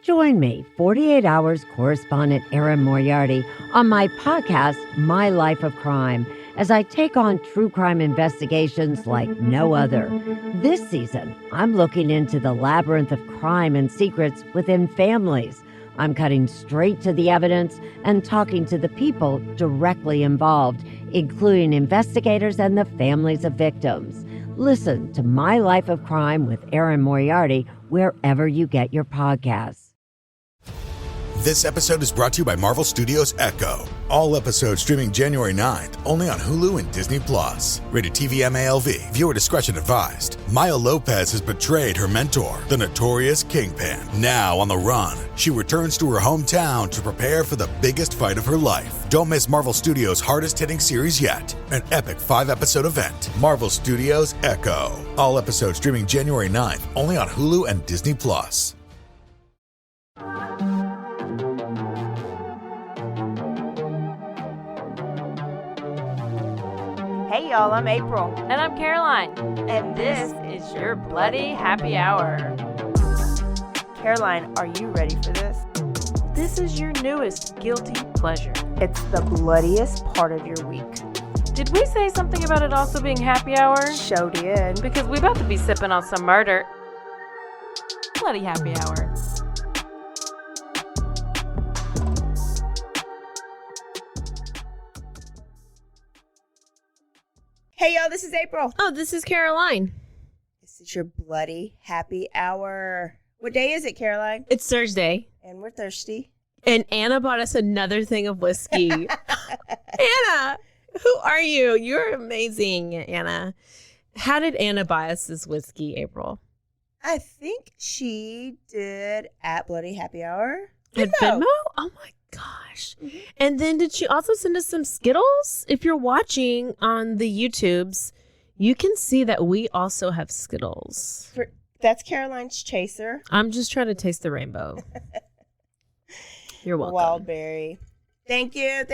Join me, 48 Hours correspondent Erin Moriarty, on my podcast, My Life of Crime, as I take on true crime investigations like no other. This season, I'm looking into the labyrinth of crime and secrets within families. I'm cutting straight to the evidence and talking to the people directly involved, including investigators and the families of victims. Listen to My Life of Crime with Erin Moriarty wherever you get your podcasts. This episode is brought to you by Marvel Studios Echo. All episodes streaming January 9th, only on Hulu and Disney+. Rated TV MALV. Viewer discretion advised. Maya Lopez has betrayed her mentor, the notorious Kingpin. Now on the run, she returns to her hometown to prepare for the biggest fight of her life. Don't miss Marvel Studios' hardest-hitting series yet. An epic 5-episode event. Marvel Studios Echo. All episodes streaming January 9th, only on Hulu and Disney+. Hey y'all, I'm April. And I'm Caroline. And this is your Bloody Happy Hour. Caroline, are you ready for this? This is your newest guilty pleasure. It's the bloodiest part of your week. Did we say something about it also being happy hour? Show did. Because we about to be sipping on some murder. Bloody Happy Hour. Hey y'all, this is April. Oh, this is Caroline. This is your Bloody Happy Hour. What day is it, Caroline? It's Thursday. And we're thirsty. And Anna bought us another thing of whiskey. Anna, who are you? You're amazing, Anna. How did Anna buy us this whiskey, April? I think she did at Bloody Happy Hour. At Venmo? Oh my gosh. Mm-hmm. And then did she also send us some Skittles? If you're watching on the YouTubes, you can see that we also have Skittles. That's Caroline's chaser. I'm just trying to taste the rainbow. You're welcome. Wildberry. Thank you.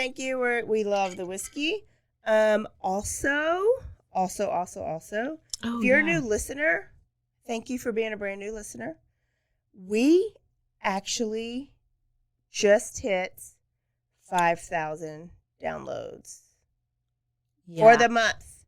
We love the whiskey. Also, if you're a new listener, thank you for being a brand new listener. We actually just hit 5,000 downloads for the month.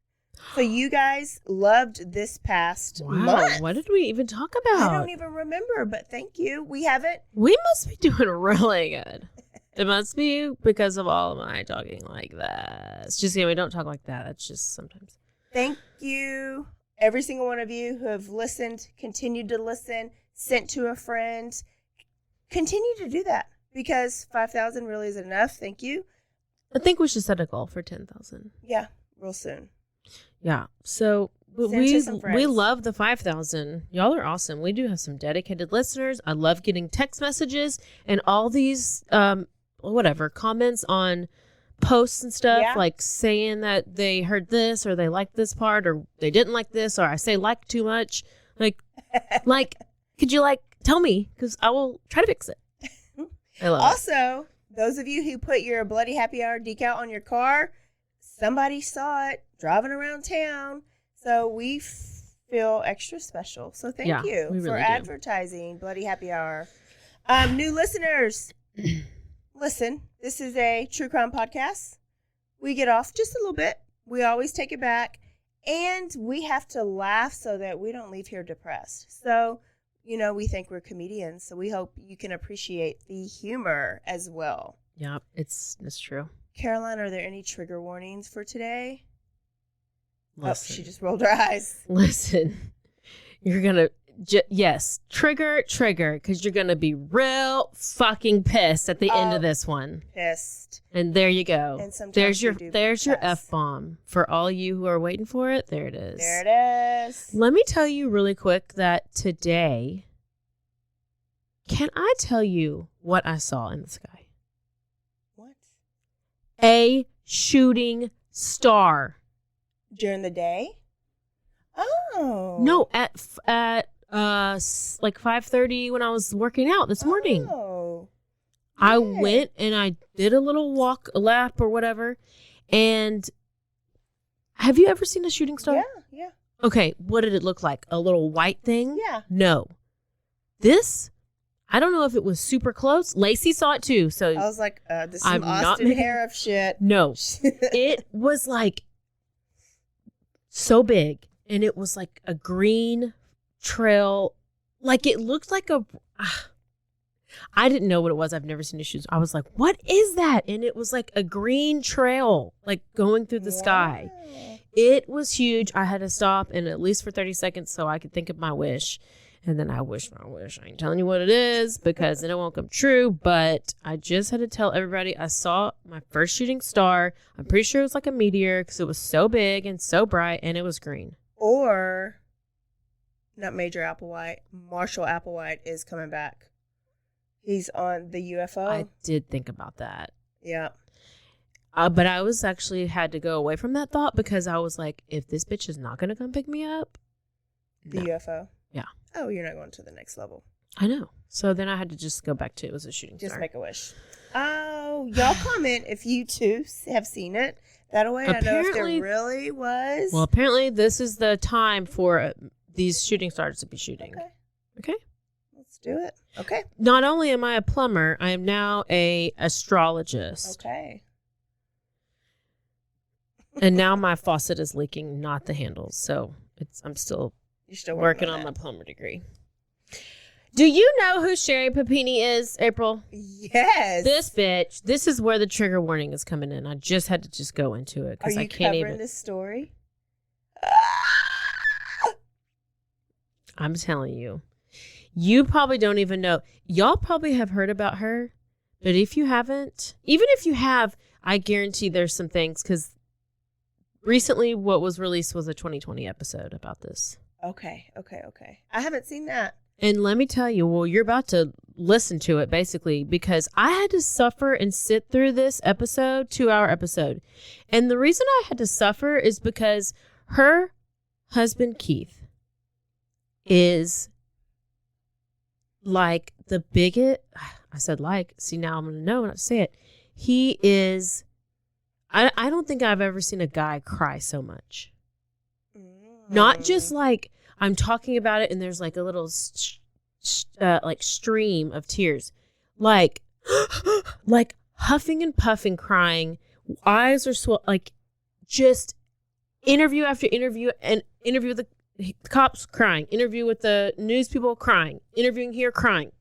So you guys loved this past month. What did we even talk about? I don't even remember, but thank you. We haven't. We must be doing really good. It must be because of all of my talking like that. It's just, we don't talk like that. That's just sometimes. Thank you, every single one of you who have listened, continued to listen, sent to a friend. Continue to do that. Because 5,000 really isn't enough. Thank you. I think we should set a goal for 10,000. Yeah, real soon. Yeah. So we love the 5,000. Y'all are awesome. We do have some dedicated listeners. I love getting text messages and all these comments on posts and stuff, like saying that they heard this or they liked this part or they didn't like this or I say like too much. Like could you tell me? Because I will try to fix it. I love also, those of you who put your Bloody Happy Hour decal on your car, somebody saw it driving around town. So we feel extra special. So thank you for advertising Bloody Happy Hour. New listeners, listen, this is a true crime podcast. We get off just a little bit. We always take it back. And we have to laugh so that we don't leave here depressed. So we think we're comedians, so we hope you can appreciate the humor as well. Yeah, it's true. Caroline, are there any trigger warnings for today? Listen. Oh, she just rolled her eyes. Listen, you're going to, yes, trigger, because you're going to be real fucking pissed at the end of this one. Pissed. And there you go. And there's your F-bomb. For all you who are waiting for it, there it is. There it is. Let me tell you really quick that today, can I tell you what I saw in the sky? What? A shooting star. During the day? Oh. No, at 5:30 when I was working out this morning. Oh. I went and I did a little a lap or whatever. And have you ever seen a shooting star? Yeah. Okay, what did it look like? A little white thing? Yeah. No. This, I don't know if it was super close. Lacey saw it too. So I was like, this is some Austin hair of shit. No, it was like so big, and it was like a green trail. Like it looked like I didn't know what it was. I've never seen his shoes. I was like, what is that? And it was like a green trail, like going through the sky. It was huge. I had to stop and at least for 30 seconds so I could think of my wish. And then I wish my wish. I ain't telling you what it is because then it won't come true. But I just had to tell everybody I saw my first shooting star. I'm pretty sure it was like a meteor because it was so big and so bright and it was green. Or, not Major Applewhite, Marshall Applewhite is coming back. He's on the UFO. I did think about that. Yeah. But I was actually had to go away from that thought because I was like, if this bitch is not going to come pick me up. The UFO? Yeah. Oh, you're not going to the next level. I know. So then I had to just go back to it was a shooting star. Just make a wish. Oh, y'all comment if you too have seen it. That way I know if there really was. Well, apparently this is the time for these shooting stars to be shooting. Okay. Let's do it. Okay. Not only am I a plumber, I am now a astrologist. Okay. And now my faucet is leaking, not the handles. So I'm still working on my plumber degree. Do you know who Sherri Papini is, April? Yes. This bitch. This is where the trigger warning is coming in. I just had to go into it because I can't even. Are you covering this story? I'm telling you. You probably don't even know. Y'all probably have heard about her. But if you haven't, even if you have, I guarantee there's some things because recently what was released was a 2020 episode about this. Okay. I haven't seen that. And let me tell you, well, you're about to listen to it basically because I had to suffer and sit through this episode, 2-hour episode. And the reason I had to suffer is because her husband, Keith, is like the bigot. I said like, see, now I'm going to know when I say it. He is, I don't think I've ever seen a guy cry so much. Not just like I'm talking about it and there's like a little like stream of tears, like huffing and puffing, crying, eyes are like just interview after interview and interview with the cops crying, interview with the news people crying, interviewing here crying.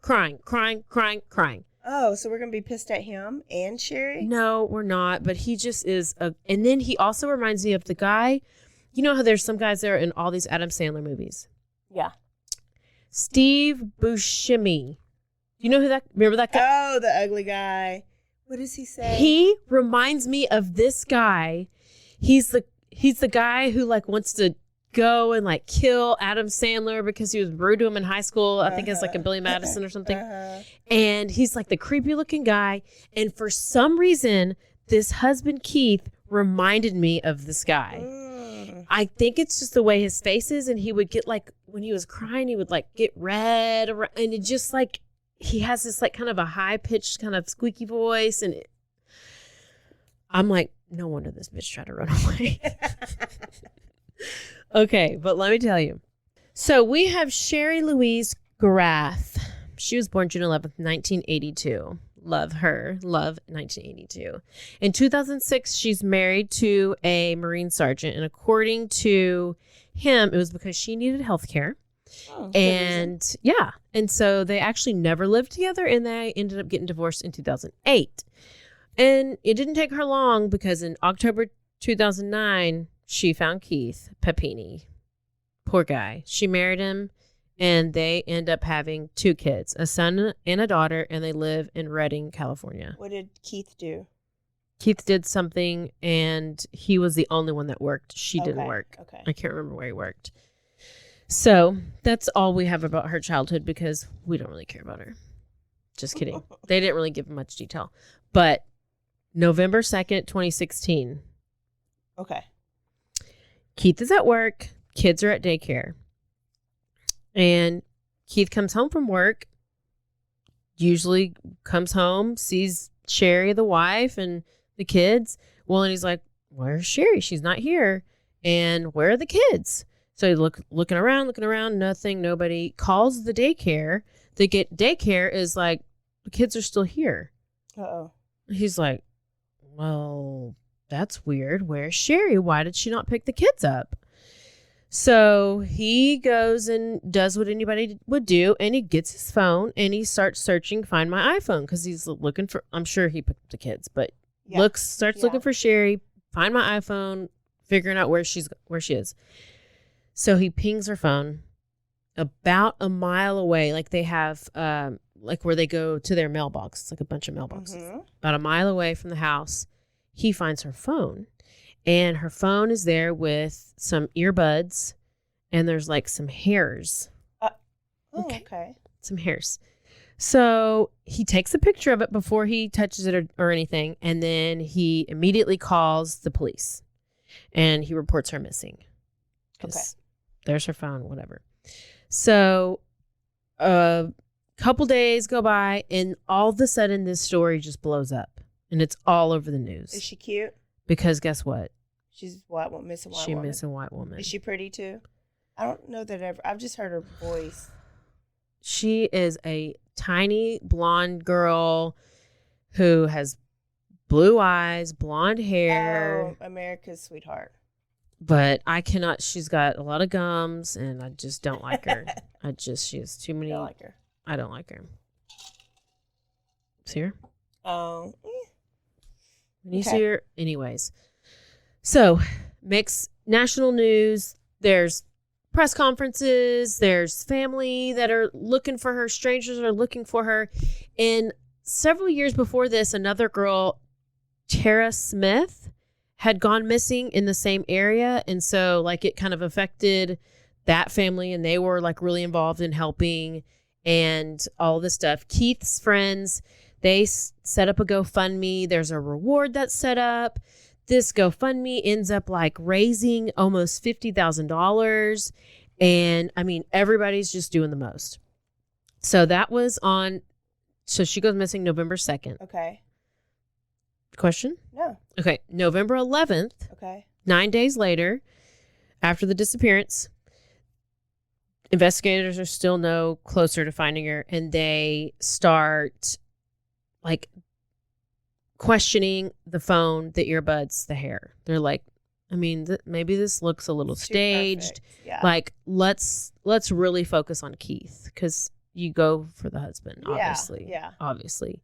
Oh, so we're going to be pissed at him and Sherri? No, we're not. But he just is and then he also reminds me of the guy. You know how there's some guys that are in all these Adam Sandler movies? Yeah. Steve Buscemi. You know remember that guy? Oh, the ugly guy. What does he say? He reminds me of this guy. He's the guy who like wants to go and like kill Adam Sandler because he was rude to him in high school. I think it's like a Billy Madison or something. And he's like the creepy looking guy. And for some reason, this husband, Keith, reminded me of this guy. I think it's just the way his face is. And he would get like, when he was crying, he would like get red. And it just like, he has this like kind of a high pitched kind of squeaky voice. And I'm like, no wonder this bitch tried to run away. Okay, but let me tell you. So we have Sherri Louise Graff. She was born June 11th, 1982. Love her. Love 1982. In 2006, she's married to a Marine sergeant. And according to him, it was because she needed health care. Oh, and yeah. And so they actually never lived together and they ended up getting divorced in 2008. And it didn't take her long because in October 2009, she found Keith Papini. Poor guy. She married him and they end up having 2 kids, a son and a daughter, and they live in Redding, California. What did Keith do? Keith did something and he was the only one that worked. She didn't work. Okay. I can't remember where he worked. So that's all we have about her childhood because we don't really care about her. Just kidding. They didn't really give much detail. But November 2nd, 2016. Okay. Keith is at work. Kids are at daycare. And Keith comes home from work, usually comes home, sees Sherri, the wife, and the kids. Well, and he's like, where's Sherri? She's not here. And where are the kids? So he's looking around, nothing, nobody. Calls the daycare. the daycare is like, the kids are still here. Uh-oh. He's like, well, that's weird. Where's Sherri? Why did she not pick the kids up? So he goes and does what anybody would do, and he gets his phone and he starts searching Find My iPhone because he's looking for, I'm sure he picked up the kids, but starts looking for Sherri, Find My iPhone, figuring out where she is. So he pings her phone about a mile away. Like they have, like where they go to their mailbox. It's like a bunch of mailboxes. Mm-hmm. About a mile away from the house, he finds her phone. And her phone is there with some earbuds, and there's like some hairs. Okay. Some hairs. So he takes a picture of it before he touches it or anything, and then he immediately calls the police, and he reports her missing. Okay. There's her phone, whatever. So a couple days go by, and all of a sudden this story just blows up, and it's all over the news. Is she cute? Because guess what? She's missing white woman. Is she pretty too? I don't know that I've just heard her voice. She is a tiny blonde girl who has blue eyes, blonde hair. Oh, America's sweetheart. But she's got a lot of gums, and I just don't like her. She has too many. I don't like her. I don't like her. See her? Oh. When you see her, anyways. So, makes national news. There's press conferences. There's family that are looking for her. Strangers are looking for her. And several years before this, another girl, Tara Smith, had gone missing in the same area. And so, like, it kind of affected that family. And they were, like, really involved in helping and all this stuff. Keith's friends, they set up a GoFundMe. There's a reward that's set up. This GoFundMe ends up like raising almost $50,000. And I mean, everybody's just doing the most. So so she goes missing November 2nd. Okay. Question? No. Okay. November 11th. Okay. 9 days later, after the disappearance, investigators are still no closer to finding her. And they start like questioning the phone, the earbuds, the hair. They're like, I mean, maybe this looks a little staged. Yeah. Like, let's really focus on Keith because you go for the husband, obviously. Yeah. Obviously.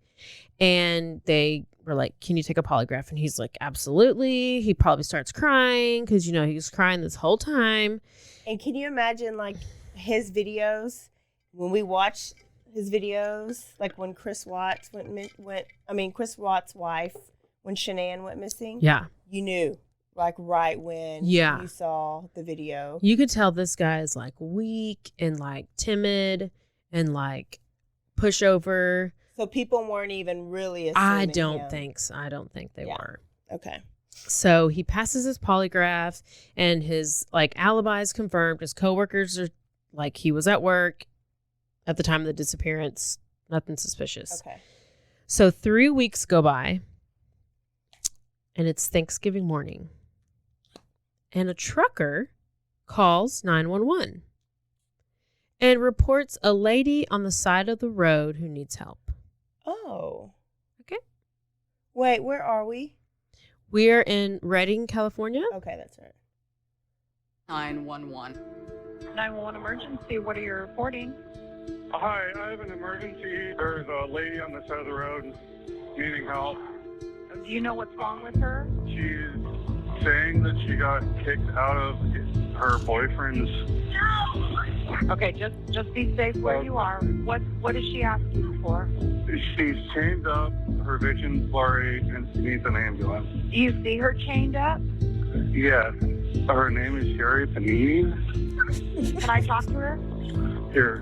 And they were like, can you take a polygraph? And he's like, absolutely. He probably starts crying because, he was crying this whole time. And can you imagine, like, his videos when we watch his videos, like when Chris Watts Chris Watts' wife, when Shanann went missing. Yeah. You knew, like, right when you saw the video. You could tell this guy is like weak and like timid and like pushover. So people weren't even really assuming I don't him. think they were. Okay. So he passes his polygraph and his like alibi is confirmed. His coworkers are like, he was at work at the time of the disappearance. Nothing suspicious. Okay. So 3 weeks go by and it's Thanksgiving morning. And a trucker calls 911 and reports a lady on the side of the road who needs help. Oh. Okay. Wait, where are we? We're in Redding, California. Okay, that's right. 911. 911 emergency. What are you reporting? Hi, I have an emergency. There's a lady on the side of the road needing help. Do you know what's wrong with her? She's saying that she got kicked out of her boyfriend's. Okay, just be safe where you are. What is she asking you for? She's chained up, her vision's blurry, and she needs an ambulance. Do you see her chained up? Yes. Her name is Sherri Papini. Can I talk to her? Here.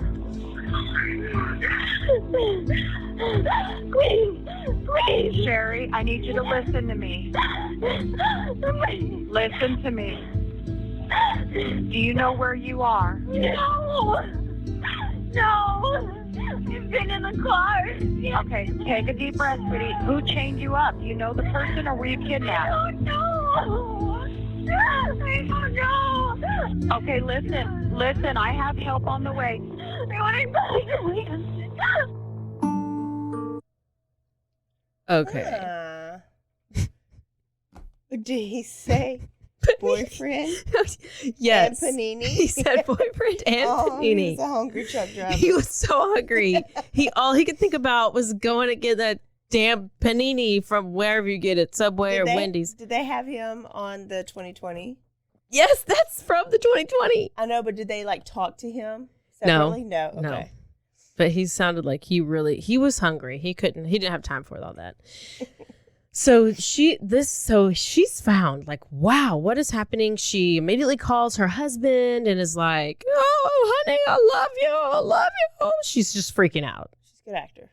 Please, Sherri, I need you to listen to me. Listen to me. Do you know where you are? No. You've been in the car. Okay, take a deep breath, sweetie. Who chained you up? Do you know the person or were you kidnapped? I don't know. Okay, listen, I have help on the way. I want to Okay. Did he say boyfriend? Yes. And panini? He said boyfriend and panini. He was a hungry truck driver. He was so hungry. All he could think about was going to get that damn panini from wherever you get it, Subway or Wendy's. Did they have him on the 2020? Yes, that's from the 2020. I know, but did they like talk to him separately? No. Okay. No. But he sounded like he was hungry. He didn't have time for all that. So she's found, like, wow, what is happening? She immediately calls her husband and is like, oh, honey, I love you. She's just freaking out. She's a good actor.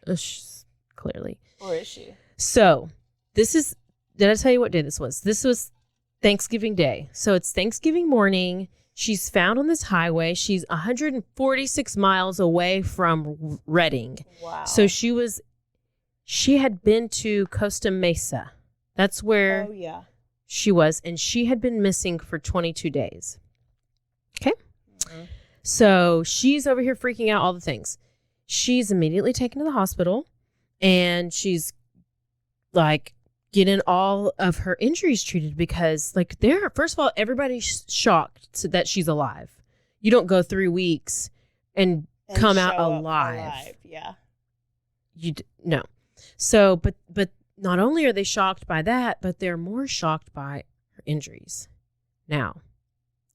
Clearly. Or is she? So did I tell you what day this was? This was Thanksgiving Day. So it's Thanksgiving morning. She's found on this highway. She's 146 miles away from Redding. Wow. So she had been to Costa Mesa. That's where she was. And she had been missing for 22 days. Okay. Mm-hmm. So she's over here freaking out, all the things. She's immediately taken to the hospital. And she's like getting all of her injuries treated because, like, first of all, everybody's shocked that she's alive. You don't go 3 weeks and come out alive. Yeah. No. So, but not only are they shocked by that, but they're more shocked by her injuries. Now,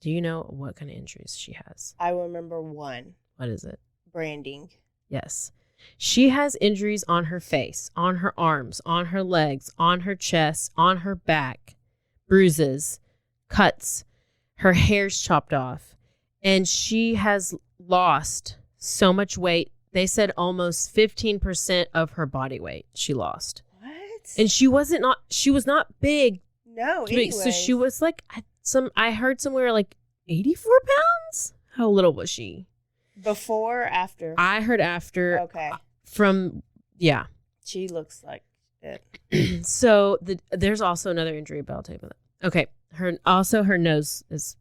do you know what kind of injuries she has? I remember one. What is it? Branding. Yes. She has injuries on her face, on her arms, on her legs, on her chest, on her back, bruises, cuts, her hair's chopped off, and she has lost so much weight. They said almost 15% of her body weight she lost. What? And she was not big. No, so she was like I heard somewhere like 84 pounds. How little was she? Before or after? I heard after. Okay. She looks like it. So there's also another injury, but I'll tell you about that. Okay. Her nose is,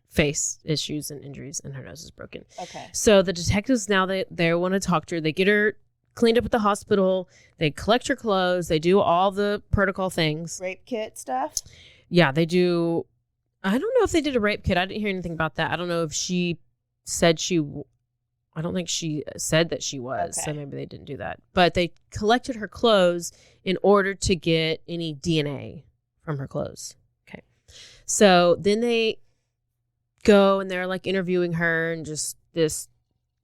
face issues and injuries, and her nose is broken. Okay. So the detectives now, they want to talk to her. They get her cleaned up at the hospital. They collect her clothes. They do all the protocol things. Rape kit stuff? Yeah, they do. I don't know if they did a rape kit. I didn't hear anything about that. I don't know if she said I don't think she said that she was, so maybe they didn't do that. But they collected her clothes in order to get any DNA from her clothes. Okay. So then they go and they're like interviewing her and just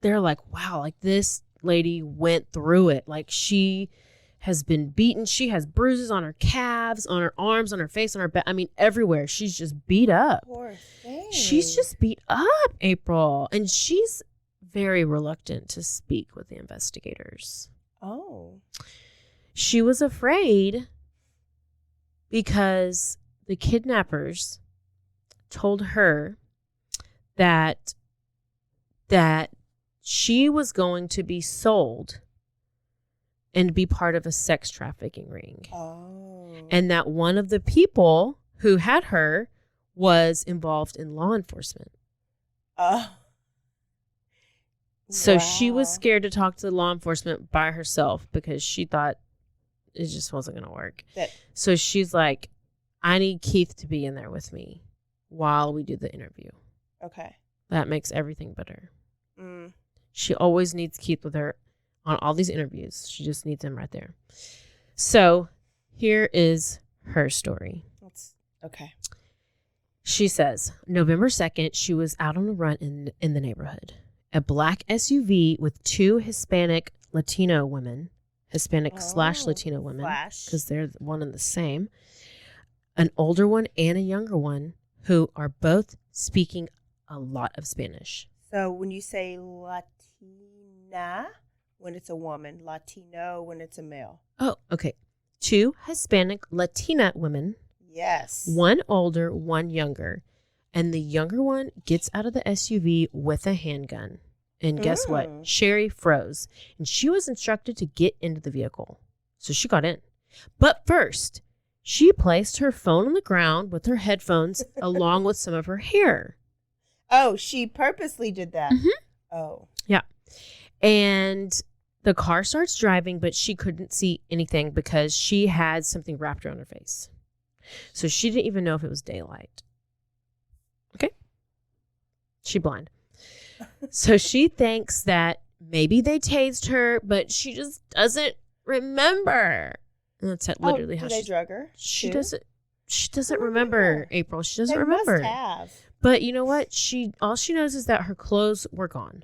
they're like, wow, like this lady went through it. Like she has been beaten. She has bruises on her calves, on her arms, on her face, on her back. I mean, everywhere. She's just beat up. Poor thing. She's just beat up, April. And she's very reluctant to speak with the investigators. Oh. She was afraid because the kidnappers told her that she was going to be sold and be part of a sex trafficking ring. Oh. And that one of the people who had her was involved in law enforcement. Oh. So she was scared to talk to law enforcement by herself because she thought it just wasn't going to work. So she's like, I need Keith to be in there with me while we do the interview. Okay. That makes everything better. Mm. She always needs Keith with her on all these interviews. She just needs him right there. So here is her story. Okay. She says, November 2nd, she was out on a run in the neighborhood. A black SUV with two Hispanic Latino women, Hispanic/Latino women, because they're one and the same, an older one and a younger one, who are both speaking a lot of Spanish. So when you say Latina, when it's a woman, Latino when it's a male. Oh, okay. Two Hispanic Latina women. Yes. One older, one younger. And the younger one gets out of the SUV with a handgun. And guess what? Sherri froze. And she was instructed to get into the vehicle. So she got in. But first, she placed her phone on the ground with her headphones along with some of her hair. Oh, she purposely did that. Mm-hmm. Oh. Yeah. And the car starts driving, but she couldn't see anything because she had something wrapped around her face. So she didn't even know if it was daylight. Okay. She blind. So she thinks that maybe they tased her, but she just doesn't remember. And that's literally how they drug her. She doesn't remember, April. She doesn't remember. Must have. But you know what? All she knows is that her clothes were gone.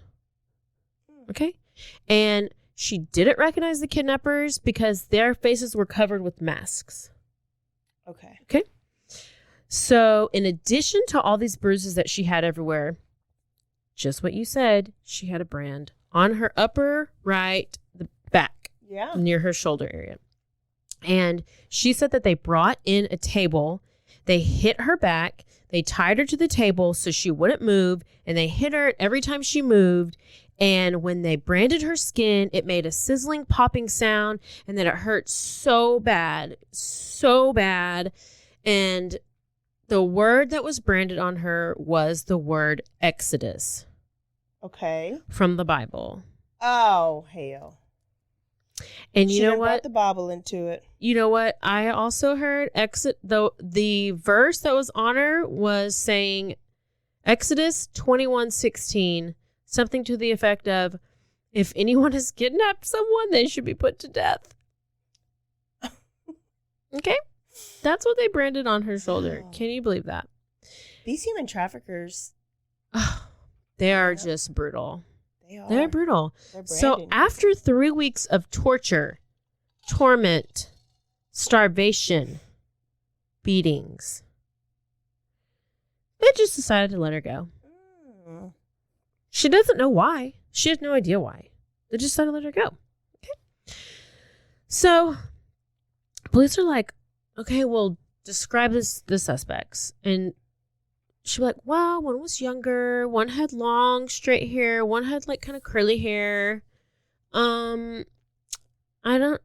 Okay? And she didn't recognize the kidnappers because their faces were covered with masks. Okay. Okay? So, in addition to all these bruises that she had everywhere, just what you said, she had a brand on her upper right, the back, near her shoulder area. And she said that they brought in a table, they hit her back, they tied her to the table so she wouldn't move, and they hit her every time she moved. And when they branded her skin, it made a sizzling, popping sound, and then it hurt so bad. And the word that was branded on her was the word Exodus. Okay. From the Bible. Oh, hell. And you know what? Brought the Bible into it. You know what? I also heard the verse that was on her was saying Exodus 21:16, something to the effect of, if anyone has kidnapped someone, they should be put to death. Okay? That's what they branded on her shoulder. Can you believe that? These human traffickers. They are just brutal. They're brutal. They're so after 3 weeks of torture, torment, starvation, beatings, they just decided to let her go. She doesn't know why. She has no idea why. They just decided to let her go. Okay. So police are like, okay, well, describe the suspects. And she'd be like, well, one was younger, one had long, straight hair, one had like kind of curly hair. I don't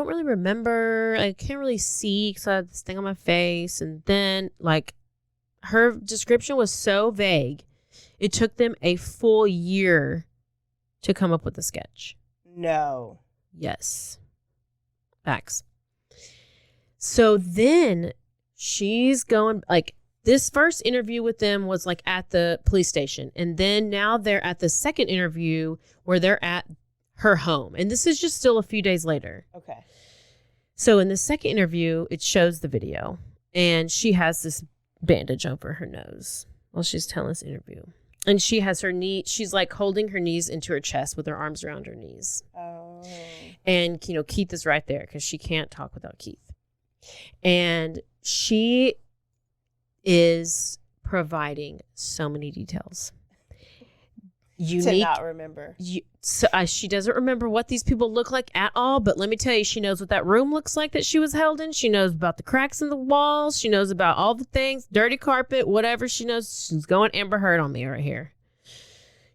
really remember. I can't really see because I had this thing on my face. And then like her description was so vague. It took them a full year to come up with a sketch. No. Yes. Facts. So then she's going, like, this first interview with them was like at the police station. And then now they're at the second interview where they're at her home. And this is just still a few days later. Okay. So in the second interview, it shows the video. And she has this bandage over her nose while she's telling this interview. And she has her knee, she's like holding her knees into her chest with her arms around her knees. Oh. And, you know, Keith is right there because she can't talk without Keith. And she is providing so many details. Not remember. She doesn't remember what these people look like at all, but let me tell you, she knows what that room looks like that she was held in. She knows about the cracks in the walls. She knows about all the things, dirty carpet, whatever she knows. She's going Amber Heard on me right here.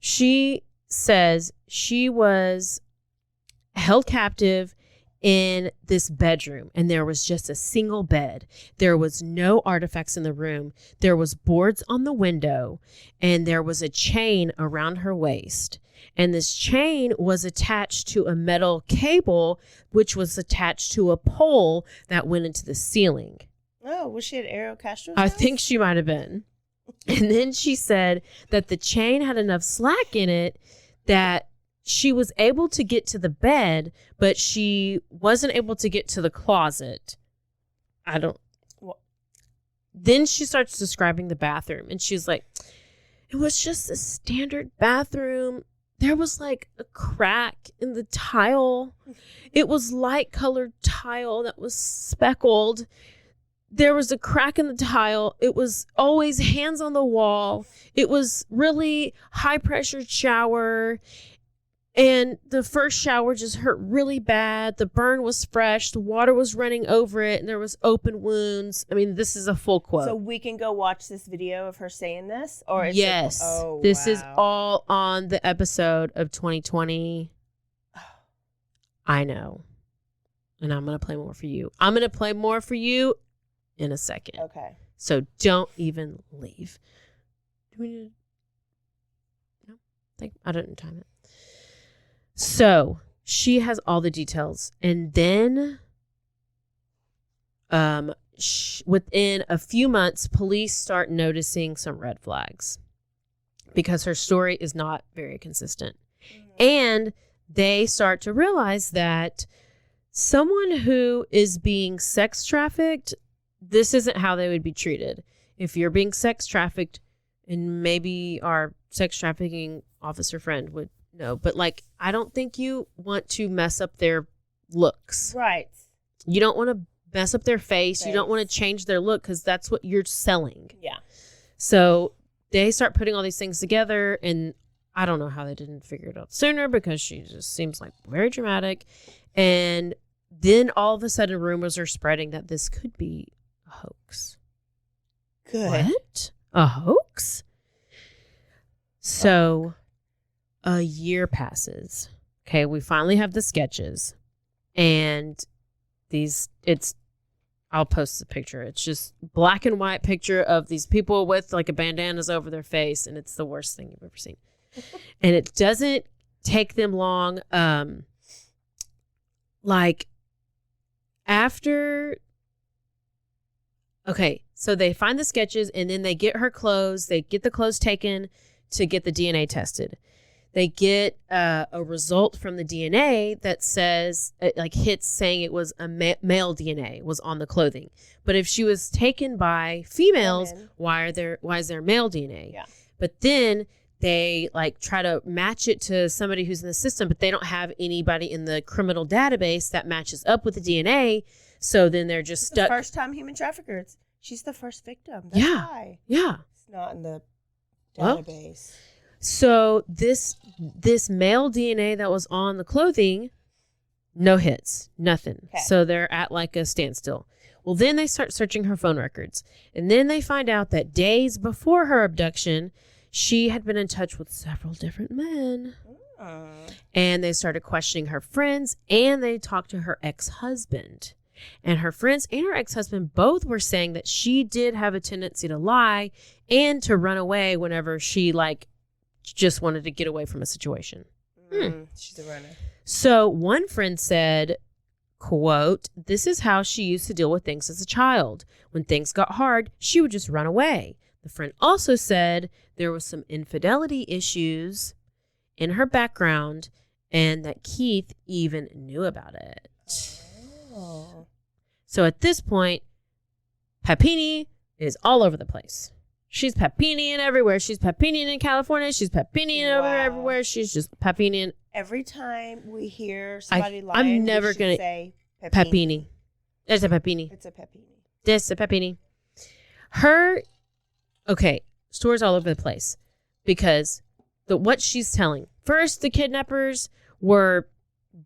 She says she was held captive in this bedroom, and there was just a single bed. There was no artifacts in the room. There was boards on the window, and there was a chain around her waist. And this chain was attached to a metal cable, which was attached to a pole that went into the ceiling. Oh, was she at Ariel Castro's I house? think she might have been. And then she said that the chain had enough slack in it that she was able to get to the bed, but she wasn't able to get to the closet. Then she starts describing the bathroom, and she's like, it was just a standard bathroom. There was like a crack in the tile. It was light colored tile that was speckled. There was a crack in the tile. It was always hands on the wall. It was really high pressure shower. And the first shower just hurt really bad. The burn was fresh. The water was running over it, and there was open wounds. I mean, this is a full quote. So we can go watch this video of her saying this? Or is yes. This is all on the episode of 2020. I know. And I'm going to play more for you. I'm going to play more for you in a second. Okay. So don't even leave. Do we need to... No? I didn't time it. So she has all the details. And then within a few months, police start noticing some red flags because her story is not very consistent. And they start to realize that someone who is being sex trafficked, this isn't how they would be treated. If you're being sex trafficked, and maybe our sex trafficking officer friend would know, but like, I don't think you want to mess up their looks. Right. You don't want to mess up their face. You don't want to change their look because that's what you're selling. Yeah. So they start putting all these things together, and I don't know how they didn't figure it out sooner because she just seems like very dramatic. And then all of a sudden rumors are spreading that this could be a hoax. Good. What? A hoax? So a year passes. Okay, we finally have the sketches. And I'll post the picture. It's just black and white picture of these people with like a bandanas over their face, and it's the worst thing you've ever seen. And it doesn't take them long. So they find the sketches, and then they get her clothes. They get the clothes taken to get the DNA tested. They get a result from the DNA that says, hits saying it was a male DNA was on the clothing. But if she was taken by females, why is there male DNA? Yeah. But then they try to match it to somebody who's in the system, but they don't have anybody in the criminal database that matches up with the DNA. So then they're just stuck. The first time human traffickers. She's the first victim. That's why. Yeah. It's not in the database. So this male DNA that was on the clothing, no hits, nothing. Okay. So they're at a standstill. Well, then they start searching her phone records. And then they find out that days before her abduction, she had been in touch with several different men. And they started questioning her friends, and they talked to her ex-husband. And her friends and her ex-husband both were saying that she did have a tendency to lie and to run away whenever she just wanted to get away from a situation. She's a runner. So one friend said, quote, "This is how she used to deal with things as a child. When things got hard, she would just run away." The friend also said there was some infidelity issues in her background and that Keith even knew about it. Oh. So at this point, Papini is all over the place. She's Papiniing everywhere. She's Papiniing in California. She's Papiniing everywhere. She's just Papiniing. Every time we hear somebody lying, I'm never going to say Papini. There's a Papini. It's a Papini. This a Papini. Stories all over the place because what she's telling. First, the kidnappers were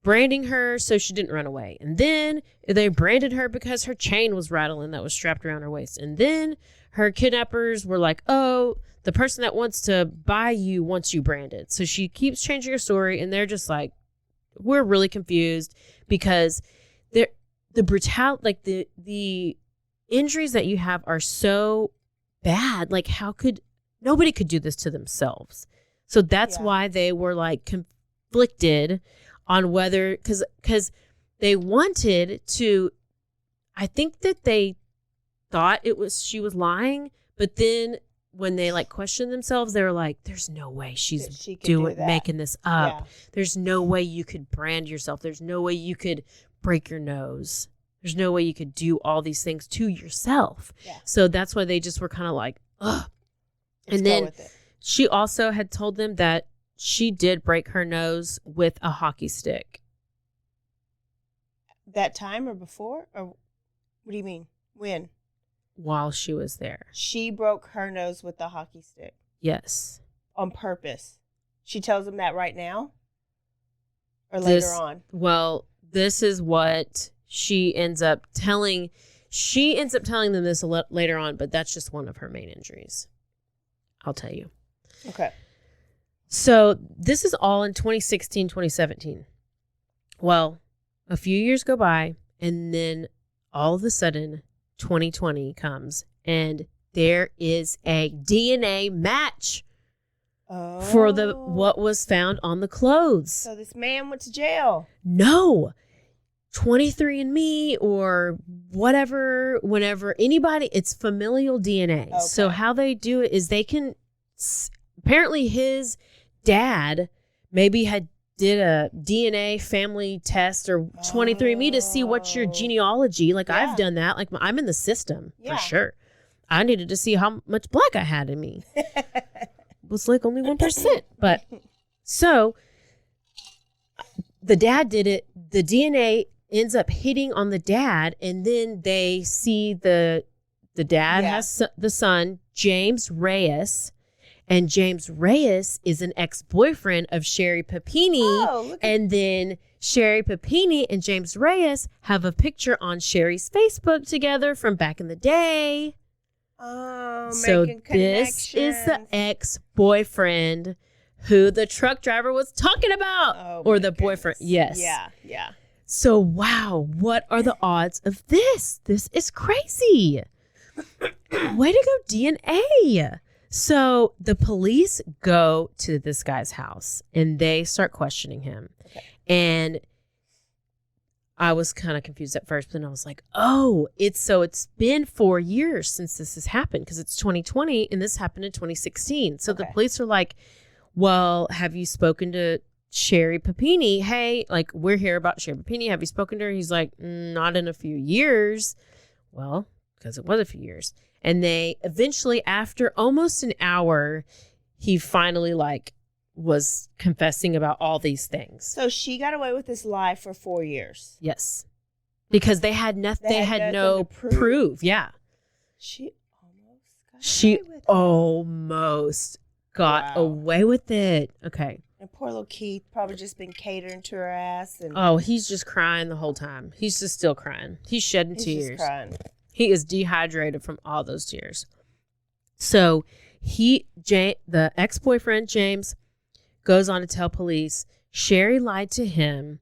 branding her so she didn't run away. And then they branded her because her chain was rattling that was strapped around her waist. And then her kidnappers were like, oh, the person that wants to buy you wants you branded. So she keeps changing her story, and they're just like, we're really confused because the brutality, the injuries that you have are so bad. Nobody could do this to themselves. So that's why they were conflicted on whether, because they wanted to, I think that they thought she was lying, but then when they questioned themselves, they were like, there's no way she's making this up. Yeah. There's no way you could brand yourself. There's no way you could break your nose. There's no way you could do all these things to yourself. Yeah. So that's why they just were kind of like, ugh. And then she also had told them that she did break her nose with a hockey stick. That time or before? Or what do you mean? When? While she was there. She broke her nose with a hockey stick. Yes. On purpose. She tells them that right now? Or later on? Well, this is what she ends up telling. She ends up telling them this later on, but that's just one of her main injuries. I'll tell you. Okay. So this is all in 2016, 2017. Well, a few years go by, and then all of a sudden, 2020 comes, and there is a DNA match for what was found on the clothes. So this man went to jail. No. 23andMe or whatever, whenever anybody, it's familial DNA. Okay. So how they do it is they can, apparently his dad maybe did a DNA family test or 23andMe to see what's your genealogy. Like I've done that. Like I'm in the system for sure. I needed to see how much black I had in me. It was like only 1%. But so the dad did it. The has ends up hitting on the dad, and then they see the dad has the son, James Reyes, and James Reyes is an ex-boyfriend of Sherri Papini, and then Sherri Papini and James Reyes have a picture on Sherri's Facebook together from back in the day. So this is the ex-boyfriend who the truck driver was talking about, or the boyfriend. Yes. Yeah. So, wow, what are the odds of this? This is crazy. Way to go, DNA. So the police go to this guy's house and they start questioning him. Okay. And I was kind of confused at first, but then I was like, oh, it's been 4 years since this has happened because it's 2020 and this happened in 2016. So the police are like, well, have you spoken to Sherri Papini? Hey, like, we're here about Sherri Papini. Have you spoken to her? He's like, not in a few years. Well, because it was a few years. And they eventually, after almost an hour, he finally was confessing about all these things. So she got away with this lie for 4 years. Yes. Because they had nothing. They had no proof. Yeah. She almost got away with it. Okay. And poor little Keith probably just been catering to her ass. And he's just crying the whole time. He's just still crying. He's shedding tears. Just crying. He is dehydrated from all those tears. So the ex-boyfriend, James, goes on to tell police Sherri lied to him.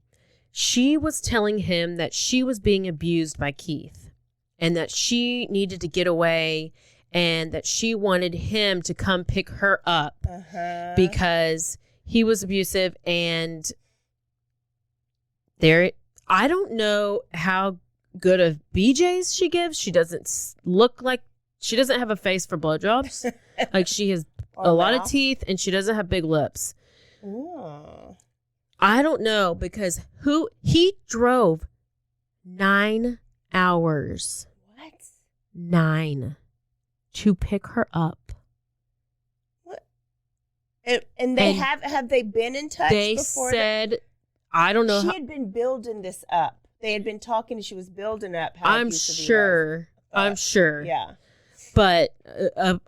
She was telling him that she was being abused by Keith and that she needed to get away and that she wanted him to come pick her up because he was abusive. And I don't know how good of BJs she gives. She doesn't look like, she doesn't have a face for blowjobs. Like she has a lot of teeth and she doesn't have big lips. Ooh. I don't know because he drove 9 hours. What? 9 to pick her up. What? And have they been in touch before? They said, I don't know. She had been building this up. They had been talking and she was building up how I'm sure. Yeah. But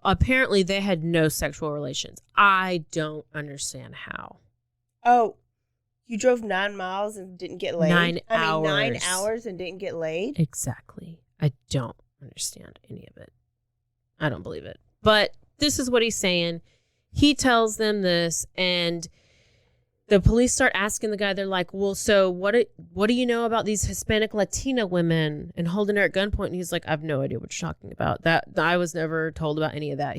apparently they had no sexual relations. I don't understand how. Oh, you drove 9 miles and didn't get laid? 9 hours. 9 hours and didn't get laid? Exactly. I don't understand any of it. I don't believe it. But this is what he's saying. He tells them this, and the police start asking the guy, they're like, well, so what do you know about these Hispanic Latina women and holding her at gunpoint? And he's like, I have no idea what you're talking about. That I was never told about any of that.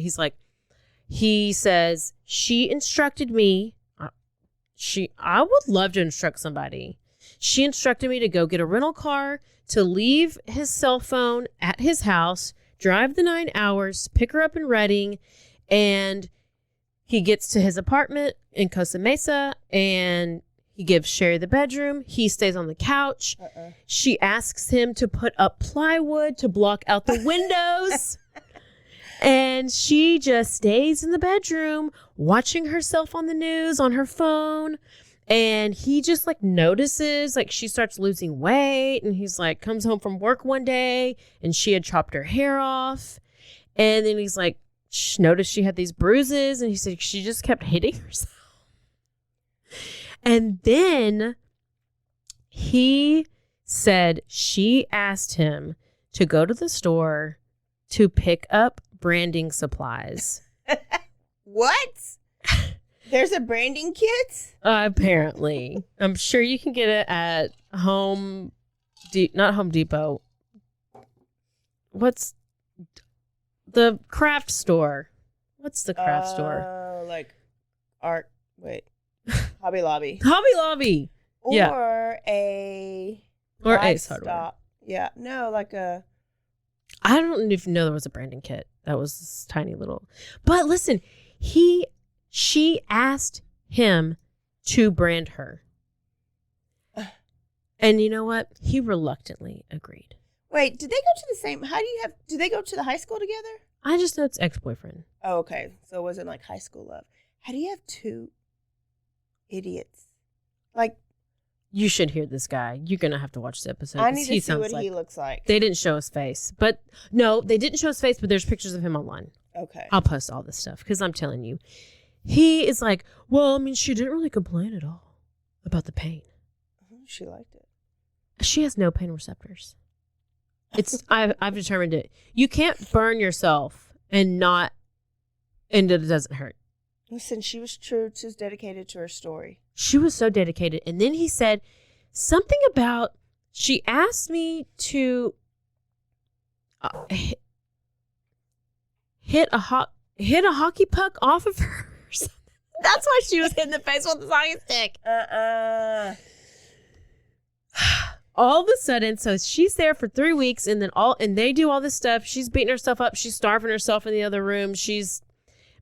He says, she instructed me. I would love to instruct somebody. She instructed me to go get a rental car, to leave his cell phone at his house, drive the 9 hours, pick her up in Reading, and he gets to his apartment in Costa Mesa and he gives Sherri the bedroom. He stays on the couch. She asks him to put up plywood to block out the windows. And she just stays in the bedroom watching herself on the news on her phone. And he just notices she starts losing weight. And he's comes home from work one day and she had chopped her hair off. And then he's noticed she had these bruises, and he said she just kept hitting herself. And then he said she asked him to go to the store to pick up branding supplies. What? There's a branding kit? Apparently. I'm sure you can get it at not Home Depot. What's the craft store? What's the craft store? Hobby Lobby. Hobby Lobby. Or a Ace Hardware. Yeah. No, like a... I don't even know there was a branding kit. That was this tiny little... But listen, she asked him to brand her. And you know what? He reluctantly agreed. Wait, did they go to the same... Did they go to the high school together? I just know it's ex-boyfriend. Oh, okay. So it wasn't like high school love. How do you have two idiots? Like... You should hear this guy. You're going to have to watch the episode. I need to see what he looks like. They didn't show his face. But no, they didn't show his face, but there's pictures of him online. Okay. I'll post all this stuff because I'm telling you. He is like, well, I mean, she didn't really complain at all about the pain. She liked it. She has no pain receptors. I've determined it. You can't burn yourself and it doesn't hurt. Listen, she was true. She was dedicated to her story. She was so dedicated. And then he said something about, she asked me to hit a hockey puck off of her. That's why she was hitting the face with the hockey stick. All of a sudden, so she's there for 3 weeks, and they do all this stuff. She's beating herself up. She's starving herself in the other room. She's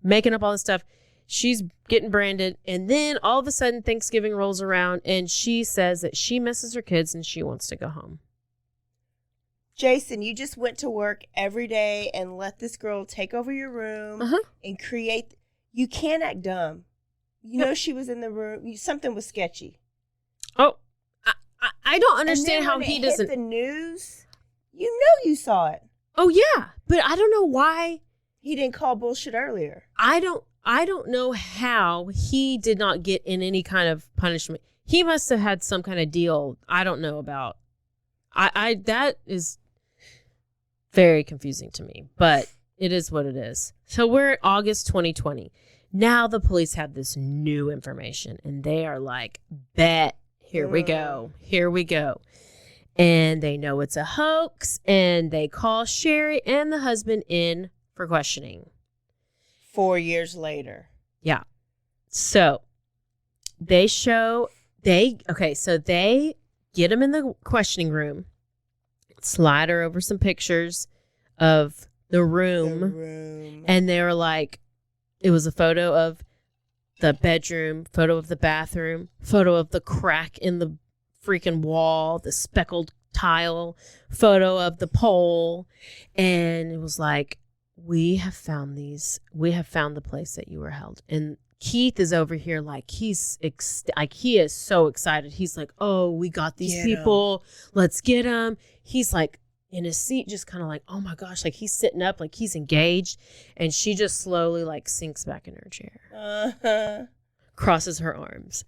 making up all this stuff. She's getting branded. And then all of a sudden, Thanksgiving rolls around, and she says that she misses her kids and she wants to go home. Jason, you just went to work every day and let this girl take over your room and create. You can't act dumb. You know she was in the room. Something was sketchy. Oh, I don't understand how he doesn't. Hit the news. You know you saw it. Oh yeah, but I don't know why he didn't call bullshit earlier. I don't know how he did not get in any kind of punishment. He must have had some kind of deal I don't know about. That is very confusing to me, but it is what it is. So we're at August 2020. Now the police have this new information, and they are like, bet. Here we go. And they know it's a hoax, and they call Sherri and the husband in for questioning. 4 years later. Yeah. So they get him in the questioning room, slide her over some pictures of the room. And they were like, it was a photo of the bedroom, photo of the bathroom, photo of the crack in the freaking wall, the speckled tile, photo of the pole. And it was like, we have found the place that you were held. And Keith is over here like he is so excited. He's like, oh, we got these people. Let's get them. He's like in his seat, just kind of like, oh my gosh, like he's sitting up, like he's engaged. And she just slowly like sinks back in her chair, crosses her arms.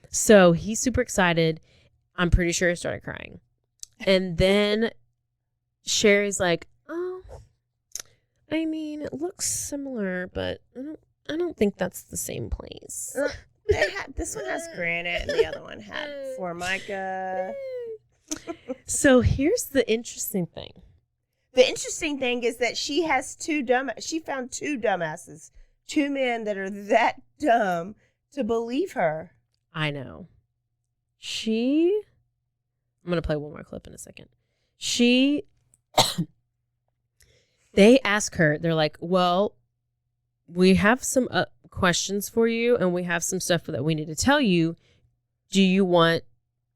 So he's super excited. I'm pretty sure he started crying. And then Sherri's like, oh, I mean, it looks similar, but I don't think that's the same place. This one has granite and the other one had Formica. So here's the interesting thing. The interesting thing is that she found two dumbasses, two men that are that dumb to believe her. I know. I'm going to play one more clip in a second. They ask her, they're like, well, we have some questions for you, and we have some stuff that we need to tell you. Do you want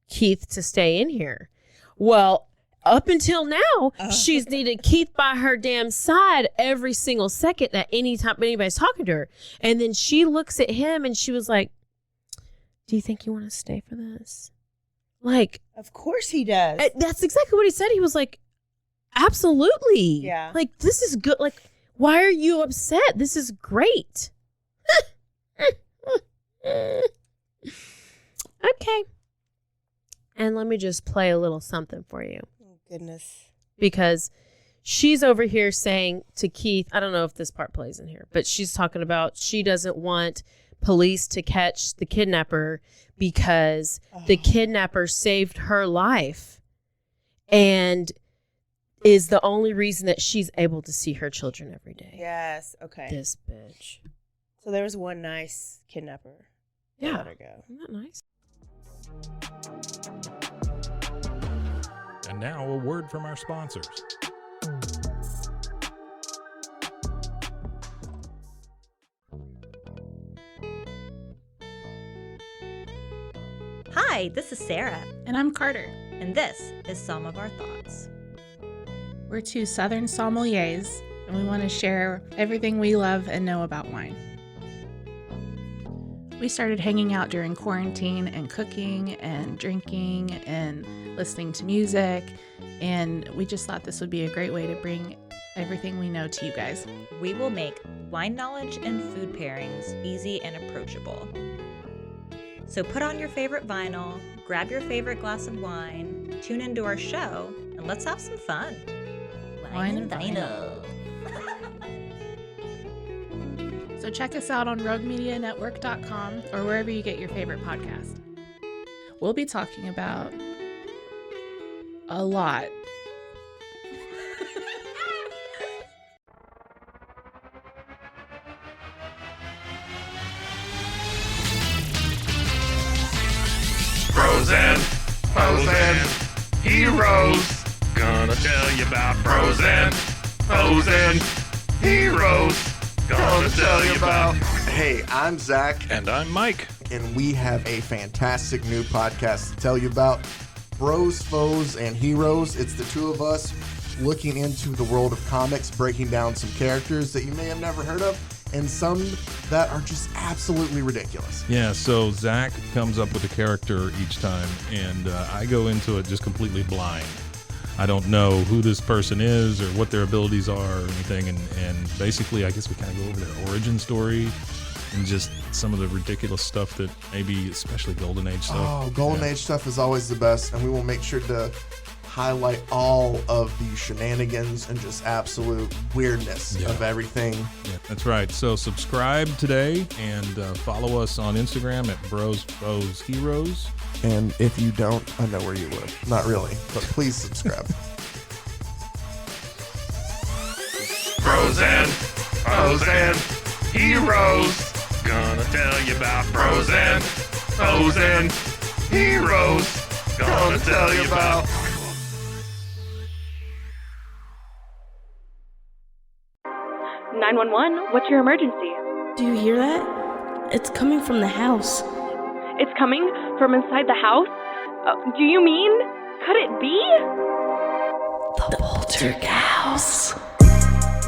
Keith to stay in here? Well, up until now, she's needed Keith by her damn side every single second that anytime anybody's talking to her. And then she looks at him and she was like, do you think you want to stay for this? Like, of course he does. That's exactly what he said. He was like, absolutely. Yeah. Like, this is good. Like, why are you upset? This is great. Okay. And let me just play a little something for you. Oh, goodness. Because she's over here saying to Keith, I don't know if this part plays in here, but she's talking about she doesn't want police to catch the kidnapper because the kidnapper saved her life and is the only reason that she's able to see her children every day. Yes. Okay. This bitch. So there was one nice kidnapper. Yeah. Let her go. Isn't that nice? And now a word from our sponsors. Hi, this is Sarah. And I'm Carter. And this is Some of Our Thoughts. We're two Southern sommeliers, and we want to share everything we love and know about wine. We started hanging out during quarantine and cooking and drinking and listening to music, and we just thought this would be a great way to bring everything we know to you guys. We will make wine knowledge and food pairings easy and approachable. So put on your favorite vinyl, grab your favorite glass of wine, tune into our show, and let's have some fun. Wine and vinyl. So check us out on roguemedianetwork.com or wherever you get your favorite podcast. We'll be talking about a lot. Bros and foes and heroes. Gonna tell you about bros and foes and heroes. Gonna tell you about. Hey, I'm Zach. And I'm Mike. And we have a fantastic new podcast to tell you about. Bros, Foes, and Heroes. It's the two of us looking into the world of comics, breaking down some characters that you may have never heard of, and some that are just absolutely ridiculous. Yeah, so Zach comes up with a character each time, and I go into it just completely blind. I don't know who this person is or what their abilities are or anything, and basically I guess we kind of go over their origin story and just some of the ridiculous stuff that maybe, especially Golden Age stuff. Oh, Golden Age stuff is always the best, and we will make sure to highlight all of the shenanigans and just absolute weirdness of everything. Yeah, that's right. So subscribe today and follow us on Instagram at Bros, Foes, Heroes. And if you don't, I know where you live. Not really, but please subscribe. Bros and foes and heroes. Gonna tell you about bros and foes and heroes. Gonna tell you about. 911, what's your emergency? Do you hear that? It's coming from the house. It's coming from inside the house? Do you mean? Could it be? The poltergeist.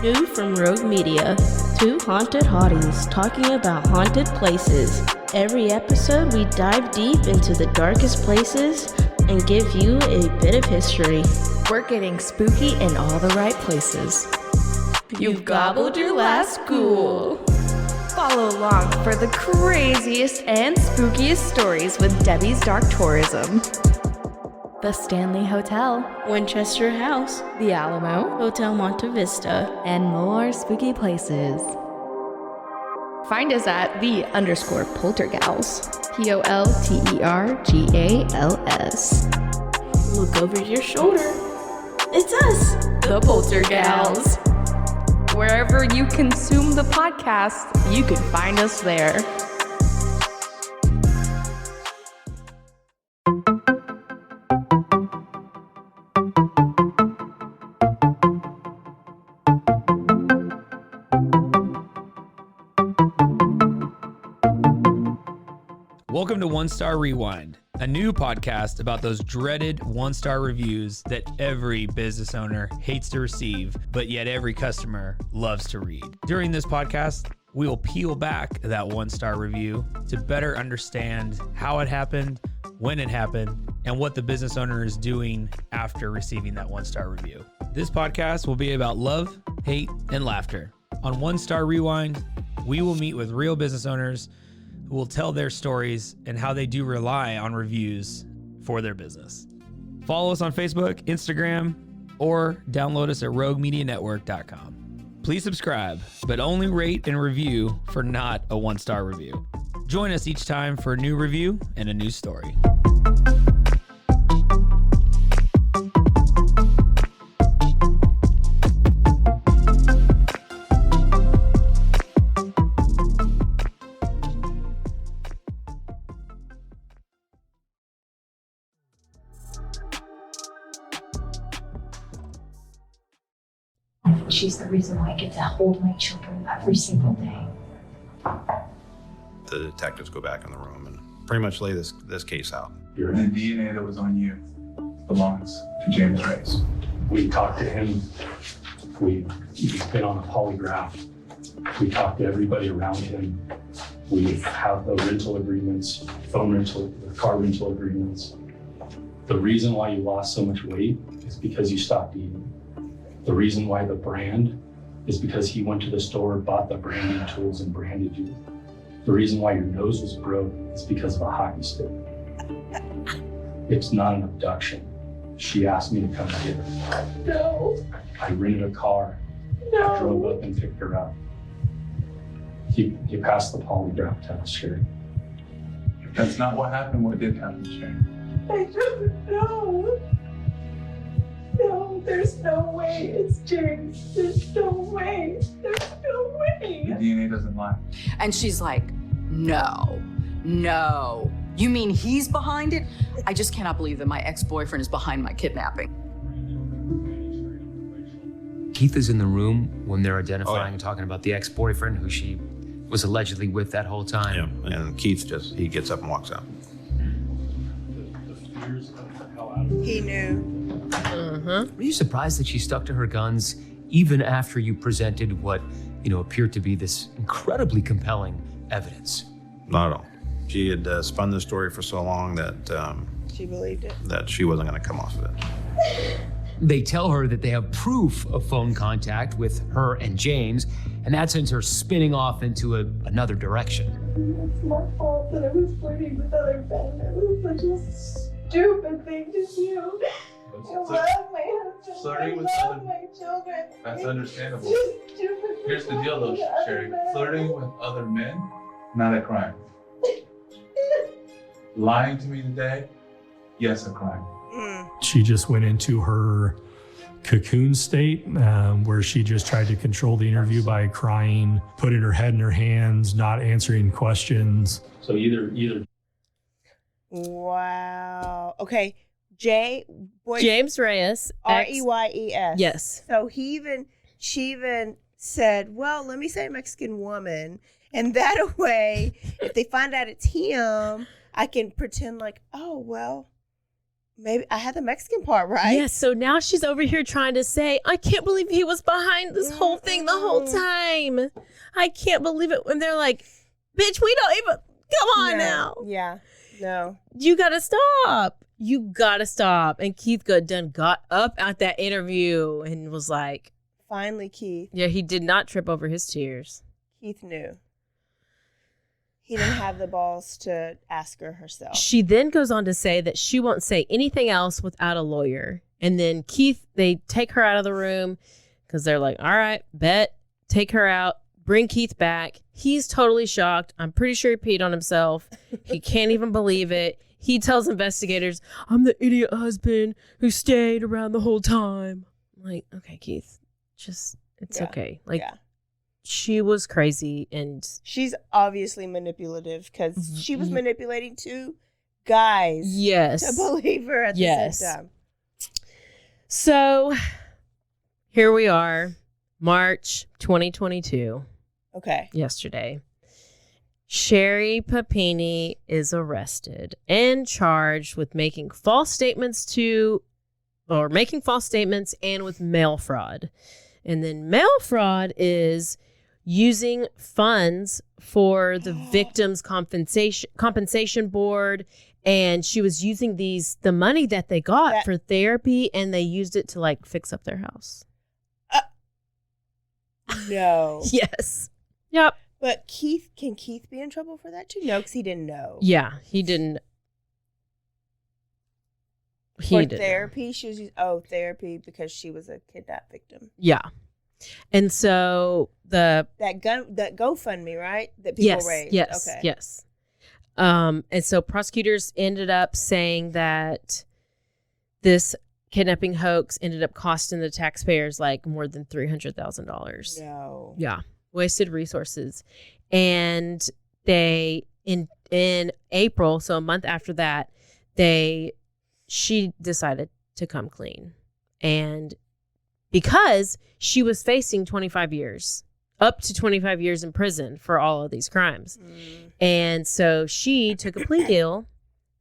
New from Rogue Media. Two haunted hotties talking about haunted places. Every episode we dive deep into the darkest places and give you a bit of history. We're getting spooky in all the right places. You've gobbled your last ghoul. Follow along for the craziest and spookiest stories with Debbie's Dark Tourism. The Stanley Hotel, Winchester House, The Alamo, Hotel Monte Vista, and more spooky places. Find us at _poltergals. POLTERGALS. Look over your shoulder. It's us, the Poltergals. Wherever you consume the podcast, you can find us there. Welcome to One Star Rewind, a new podcast about those dreaded one-star reviews that every business owner hates to receive, but yet every customer loves to read. During this podcast, we will peel back that one-star review to better understand how it happened, when it happened, and what the business owner is doing after receiving that one-star review. This podcast will be about love, hate, and laughter. On One Star Rewind, we will meet with real business owners who will tell their stories and how they do rely on reviews for their business. Follow us on Facebook, Instagram, or download us at roguemedianetwork.com. Please subscribe, but only rate and review for not a one-star review. Join us each time for a new review and a new story. She's the reason why I get to hold my children every single day. The detectives go back in the room and pretty much lay this case out. The DNA that was on you belongs to James Reyes. We talked to him. We've been on a polygraph. We talked to everybody around him. We have the rental agreements, phone rental, car rental agreements. The reason why you lost so much weight is because you stopped eating. The reason why the brand is because he went to the store, bought the branding tools, and branded you. The reason why your nose was broke is because of a hockey stick. It's not an abduction. She asked me to come get her. No. I rented a car. No. I drove up and picked her up. He passed the polygraph test, Sherri. If that's not what happened, what did happen, Sherri? I don't know. No, there's no way it's James. There's no way. There's no way. The DNA doesn't lie. And she's like, no. You mean he's behind it? I just cannot believe that my ex-boyfriend is behind my kidnapping. Keith is in the room when they're identifying and talking about the ex-boyfriend who she was allegedly with that whole time. Yeah, and Keith he gets up and walks out. He knew. Were you surprised that she stuck to her guns even after you presented what, appeared to be this incredibly compelling evidence? Not at all. She had spun the story for so long that she believed it. That she wasn't going to come off of it. They tell her that they have proof of phone contact with her and James, and that sends her spinning off into another direction. It's my fault that I was flirting with other men. It was such a stupid thing to do. I love my husband. Flirting with I love other- my children. That's understandable. It's just stupid. Here's the deal, though, Sherri. Flirting with other men, not a crime. Lying to me today, yes, a crime. She just went into her cocoon state where she just tried to control the interview by crying, putting her head in her hands, not answering questions. So either. Wow. Okay. James Reyes. Reyes. Yes. So she even said, well, let me say Mexican woman. And that way, if they find out it's him, I can pretend like, oh, well, maybe I had the Mexican part right. Yes, so now she's over here trying to say, I can't believe he was behind this whole thing the whole time. I can't believe it. When they're like, bitch, we don't even, come on now. Yeah, no. You got to stop. You got to stop. And Keith got up at that interview and was like. Finally, Keith. Yeah, he did not trip over his tears. Keith knew. He didn't have the balls to ask her herself. She then goes on to say that she won't say anything else without a lawyer. And then Keith, they take her out of the room because they're like, all right, bet, take her out, bring Keith back. He's totally shocked. I'm pretty sure he peed on himself. He can't even believe it. He tells investigators, I'm the idiot husband who stayed around the whole time. I'm like, okay, Keith, it's okay. Like, she was crazy, and she's obviously manipulative because she was manipulating two guys. Yes. To believe her at the same time. So here we are, March 2022. Okay. Yesterday. Sherri Papini is arrested and charged with making false statements and with mail fraud. And then mail fraud is using funds for the victim's compensation board, and she was using the money that they got for therapy, and they used it to like fix up their house. No. Yes. Yep. But can Keith be in trouble for that too? No, because he didn't know. Yeah, he didn't. For therapy, she was using therapy because she was a kidnapped victim. Yeah. And so that GoFundMe, right? That people raised. Yes. Okay. Yes. And so prosecutors ended up saying that this kidnapping hoax ended up costing the taxpayers like more than $300,000. No. Yeah. Wasted resources. And they in April, so a month after that, she decided to come clean. And because she was facing 25 years, up to 25 years in prison for all of these crimes. And so she took a plea deal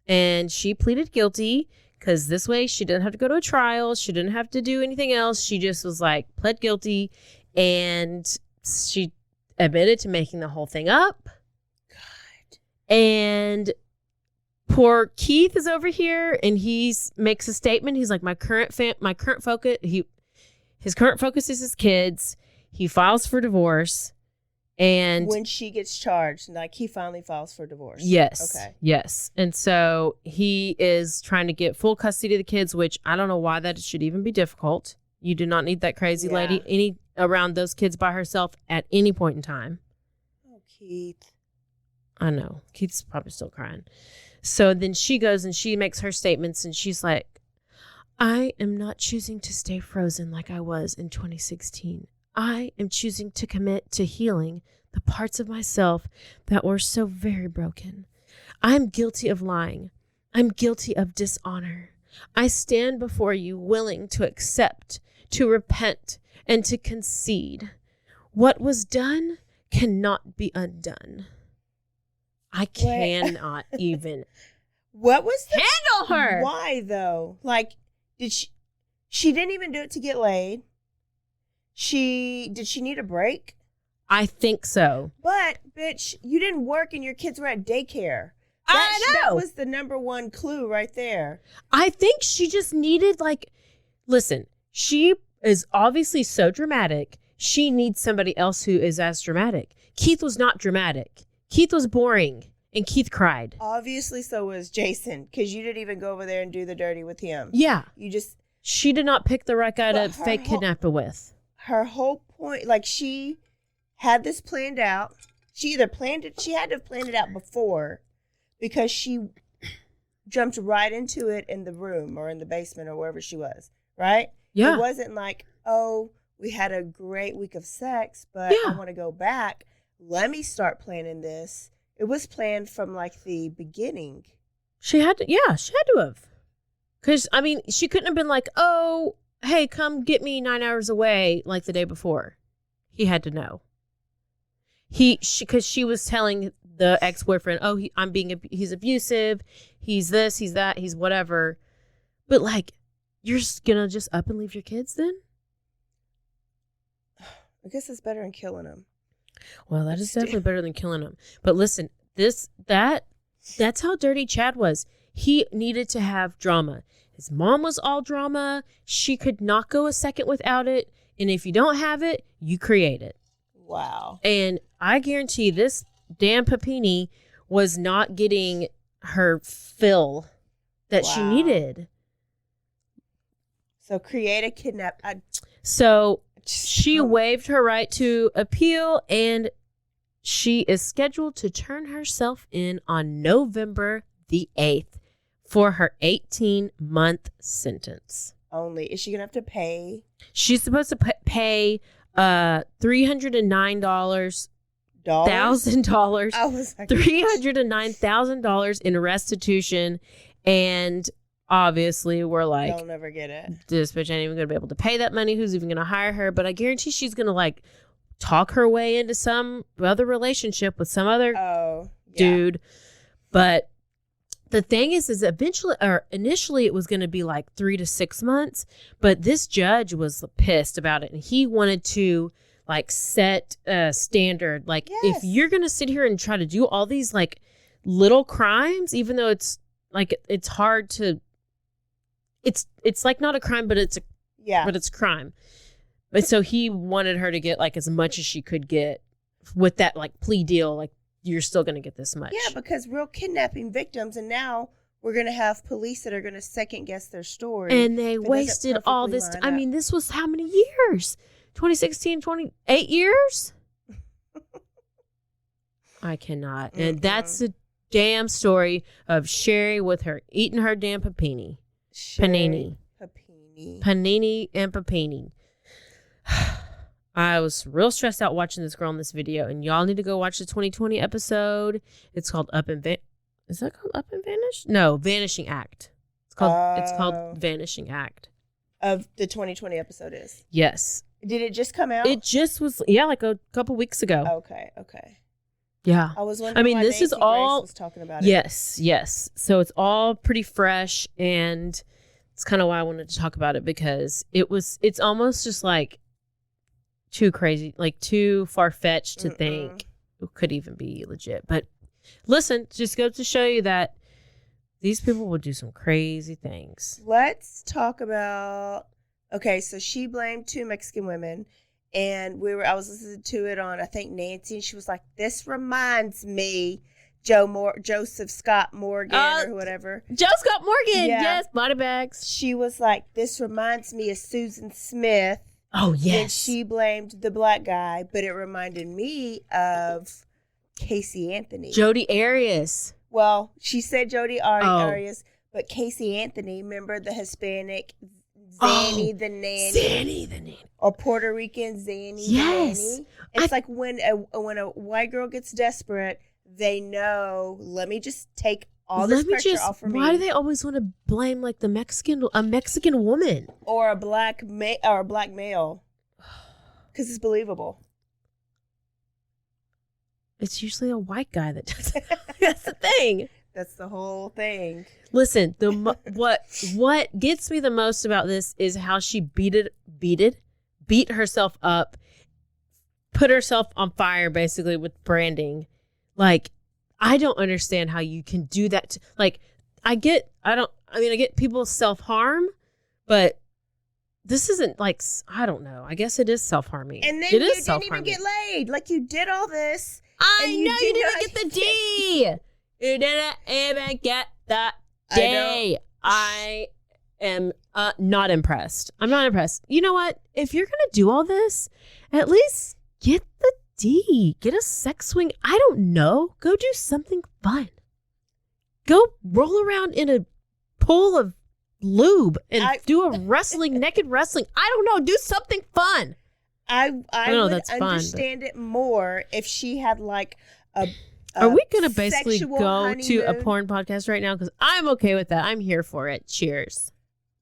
and she pleaded guilty because this way she didn't have to go to a trial. She didn't have to do anything else. She just was like, pled guilty, and she admitted to making the whole thing up. God. And poor Keith is over here and makes a statement. He's like, my current focus, his current focus is his kids. He files for divorce. And when she gets charged, like he finally files for divorce. Yes. Okay. Yes. And so he is trying to get full custody of the kids, which I don't know why that should even be difficult. You do not need that crazy lady around those kids by herself at any point in time. Oh, Keith. I know. Keith's probably still crying. So then she goes and she makes her statements and she's like, I am not choosing to stay frozen like I was in 2016. I am choosing to commit to healing the parts of myself that were so very broken. I'm guilty of lying. I'm guilty of dishonor. I stand before you willing to accept, to repent, and to concede. What was done cannot be undone. I cannot even. What was handle her? Why though? Like, did she didn't even do it to get laid. Did she need a break? I think so. But bitch, you didn't work and your kids were at daycare. I know. That was the number one clue right there. I think she just needed listen, she is obviously so dramatic. She needs somebody else who is as dramatic. Keith was not dramatic. Keith was boring and Keith cried. Obviously so was Jason, because you didn't even go over there and do the dirty with him. Yeah. She did not pick the right guy to fake kidnap her with. Her whole point, like she had this planned out. She had to have planned it out before, because she jumped right into it in the room or in the basement or wherever she was, right? Yeah. It wasn't like, oh, we had a great week of sex, but I want to go back. Let me start planning this. It was planned from like the beginning. She had to have. Because, I mean, she couldn't have been like, oh, hey, come get me 9 hours away like the day before. He had to know. Because she was telling the ex-boyfriend, oh, he's abusive, he's this, he's that, he's whatever. But like, you're gonna just up and leave your kids then? I guess it's better than killing them. Well, that is definitely better than killing them. But listen, that's how dirty Chad was. He needed to have drama. His mom was all drama. She could not go a second without it. And if you don't have it, you create it. Wow. And I guarantee this Dan Papini was not getting her fill that she needed. So create a kidnap. So she waived her right to appeal, and she is scheduled to turn herself in on November the 8th for her 18-month sentence. Only. Is she going to have to pay? She's supposed to pay $309,000. I was like, $309,000 in restitution, and obviously we're like, they'll never get it. This bitch ain't even gonna be able to pay that money. Who's even gonna hire her? But I guarantee she's gonna like talk her way into some other relationship with some other dude. But the thing is initially it was going to be like 3 to 6 months, but this judge was pissed about it, and he wanted to like set a standard. Like, if you're going to sit here and try to do all these like little crimes, even though it's like, it's hard to, it's like not a crime, but it's a crime. But so he wanted her to get like as much as she could get with that like plea deal. Like, you're still going to get this much. Yeah, because real kidnapping victims, and now we're going to have police that are going to second guess their story. And they wasted all this. I mean, this was how many years? 2016, 28 years? I cannot. And that's the damn story of Sherri with her eating her damn panini. Panini and Papini. I was real stressed out watching this girl in this video, and y'all need to go watch the 2020 episode. It's called Is that called Up and Vanish? No, Vanishing Act. It's called Vanishing Act. of the 2020 episode is? Yes. Did it just come out? It just was, like a couple weeks ago. Okay. Yeah. I was wondering why this Nancy is all Grace was talking about it. Yes. So it's all pretty fresh, and it's kind of why I wanted to talk about it, because it's almost just like too crazy, like too far-fetched to think it could even be legit. But listen, just goes to show you that these people will do some crazy things. Let's talk about, okay, so she blamed 2 Mexican women, and I was listening to it on, I think, Nancy, and she was like, this reminds me Joseph Scott Morgan or whatever. Joe Scott Morgan, yes, body bags. She was like, this reminds me of Susan Smith. Oh, yes. And she blamed the black guy, but it reminded me of Casey Anthony. Jodi Arias. Well, she said Jodi Arias, but Casey Anthony, remember the Hispanic Zanny the Nanny? Zanny the Nanny. Or Puerto Rican Zanny the Nanny. It's like when a white girl gets desperate, they know, let me just take all this pressure off of me. Why do they always want to blame like a Mexican woman? Or a black male? Because it's believable. It's usually a white guy that does it. That's the thing. That's the whole thing. Listen, what gets me the most about this is how she beat herself up, put herself on fire basically with branding. Like, I don't understand how you can do that. I get people self-harm, but this isn't like, I don't know. I guess it is self-harming. And then you didn't even get laid. Like, you did all this. I know you didn't get the D. You didn't even get the D. I am not impressed. I'm not impressed. You know what? If you're going to do all this, at least get the D. Get a sex swing. I don't know. Go do something fun. Go roll around in a pool of lube and do a naked wrestling. I don't know. Do something fun. I would understand it more if she had like a Are we going to basically go to a porn podcast right now? Because I'm okay with that. I'm here for it. Cheers.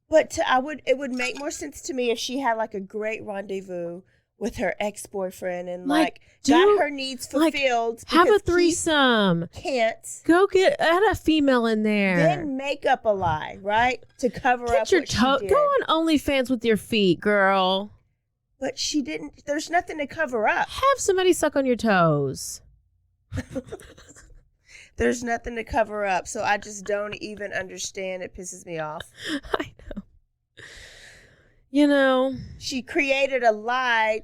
But it would make more sense to me if she had like a great rendezvous with her ex-boyfriend and got her needs fulfilled. Have a threesome. Can't. Go add a female in there. Then make up a lie, right? To cover up your what she did. Go on OnlyFans with your feet, girl. But she didn't. There's nothing to cover up. Have somebody suck on your toes. There's nothing to cover up, so I just don't even understand. It pisses me off. I know. You know, she created a lie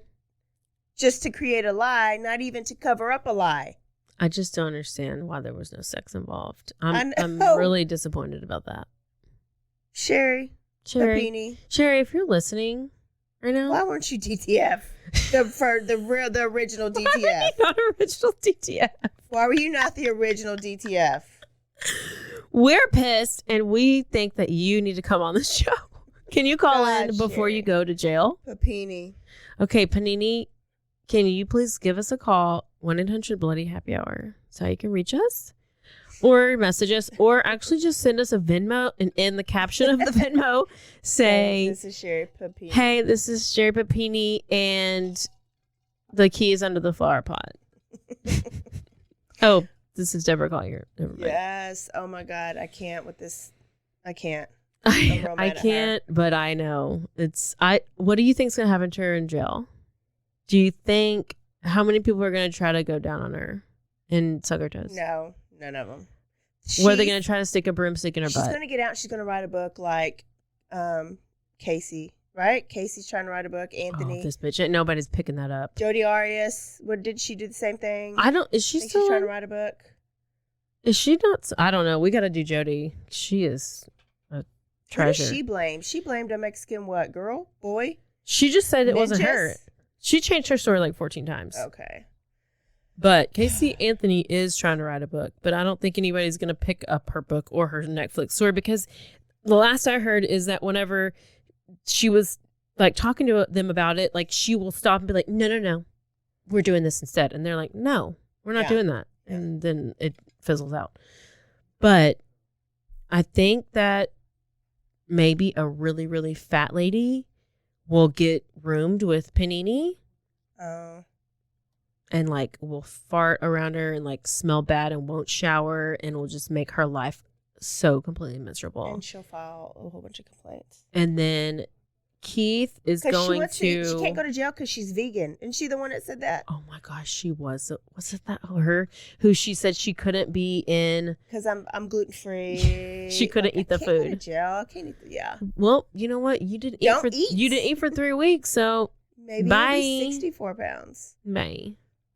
just to create a lie, not even to cover up a lie. I just don't understand why there was no sex involved. I'm really disappointed about that. Sherri Papini. Sherri, if you're listening right now, why weren't you DTF? The original DTF. Why are you not original DTF? Why were you not the original DTF? We're pissed, and we think that you need to come on the show. Can you call in before you go to jail? Papini. Okay, Panini, can you please give us a call? 1-800-BLOODY-HAPPY-HOUR. That's how you can reach us. Or message us. Or actually just send us a Venmo. And in the caption of the Venmo, say, this is Sherri Papini. Hey, this is Sherri Papini, and the key is under the flower pot. Oh, this is Deborah Collier. Yes. Oh, my God. I can't with this. I can't. I can't, but I know what do you think's gonna happen to her in jail? Do you think how many people are gonna try to go down on her and suck her toes? No, none of them. What are they gonna try to stick a broomstick in her butt? She's gonna get out. She's gonna write a book like Casey, right? Casey's trying to write a book. Anthony. Oh, this bitch. Nobody's picking that up. Jodi Arias. What did she do the same thing? Is she still she's trying to write a book? Is she not? I don't know. We gotta do Jodi. She is a treasure. Who did she blame? She blamed a Mexican what? Girl? Boy? She just said it wasn't her. She changed her story like 14 times. Okay. But Casey Anthony is trying to write a book, but I don't think anybody's going to pick up her book or her Netflix story, because the last I heard is that whenever she was like talking to them about it, like she will stop and be like, no, we're doing this instead. And they're like, no, we're not doing that. And then it fizzles out. But I think that maybe a really, really fat lady will get roomed with Panini. Oh. And like will fart around her and like smell bad and won't shower and will just make her life so completely miserable. And she'll file a whole bunch of complaints. And then Keith is going to... She can't go to jail because she's vegan. Isn't she the one that said that? Oh my gosh, she was. Was it that her who she said she couldn't be in? Because I'm gluten free. She couldn't eat the food. Go to jail. I can't eat. Yeah. Well, you know what? You didn't eat for 3 weeks, so maybe bye. You'll be 64 pounds. Bye.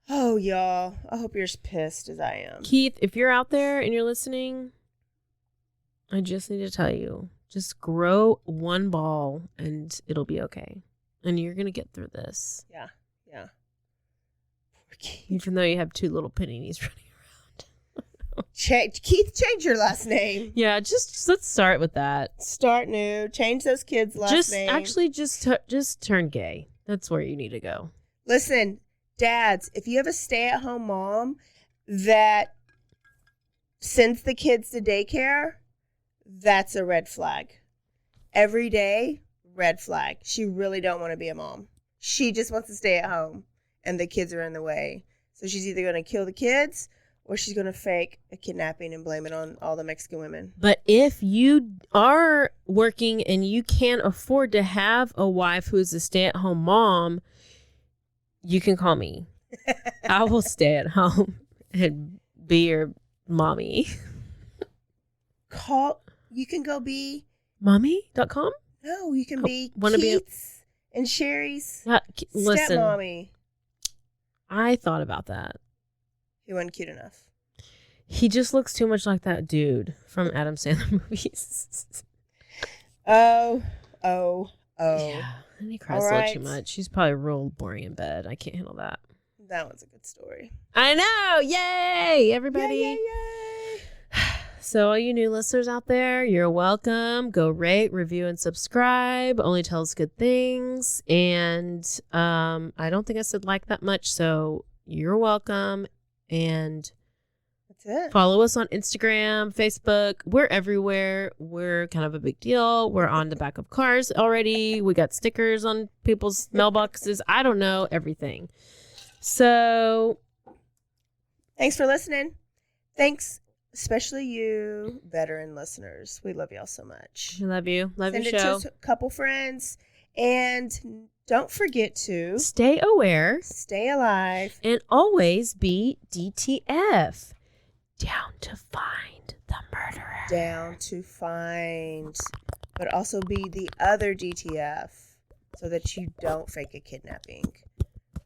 Oh, y'all. I hope you're as pissed as I am. Keith, if you're out there and you're listening, I just need to tell you, just grow one ball and it'll be okay. And you're going to get through this. Yeah. Yeah. Poor Keith. Even though you have 2 little paninis running around. Keith, change your last name. Yeah, just let's start with that. Start new. Change those kids' last name. Actually, just turn gay. That's where you need to go. Listen, dads, if you have a stay-at-home mom that sends the kids to daycare, that's a red flag. Every day, red flag. She really don't want to be a mom. She just wants to stay at home, and the kids are in the way. So she's either going to kill the kids or she's going to fake a kidnapping and blame it on all the Mexican women. But if you are working and you can't afford to have a wife who's a stay-at-home mom, you can call me. I will stay at home and be your mommy. You can go be... Mommy.com? No, you can be Keith's and Sherri's stepmommy. I thought about that. He wasn't cute enough. He just looks too much like that dude from Adam Sandler movies. Oh. Yeah, and he cries a little too much. He's probably real boring in bed. I can't handle that. That was a good story. I know. Yay, everybody. Yay. So all you new listeners out there, you're welcome. Go rate, review, and subscribe. Only tell us good things. And I don't think I said like that much, so you're welcome. And that's it. Follow us on Instagram, Facebook. We're everywhere. We're kind of a big deal. We're on the back of cars already. We got stickers on people's mailboxes. I don't know, everything. So thanks for listening. Thanks. Especially you, veteran listeners. We love y'all so much. I love you. Love your show. Send it to a couple friends. And don't forget to stay aware, stay alive, and always be DTF. Down to find the murderer. Down to find. But also be the other DTF so that you don't fake a kidnapping.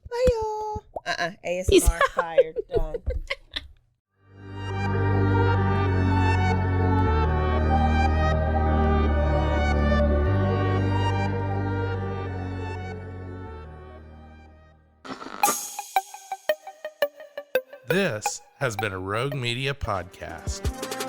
Bye, y'all. ASMR fired. Done. This has been a Rogue Media podcast.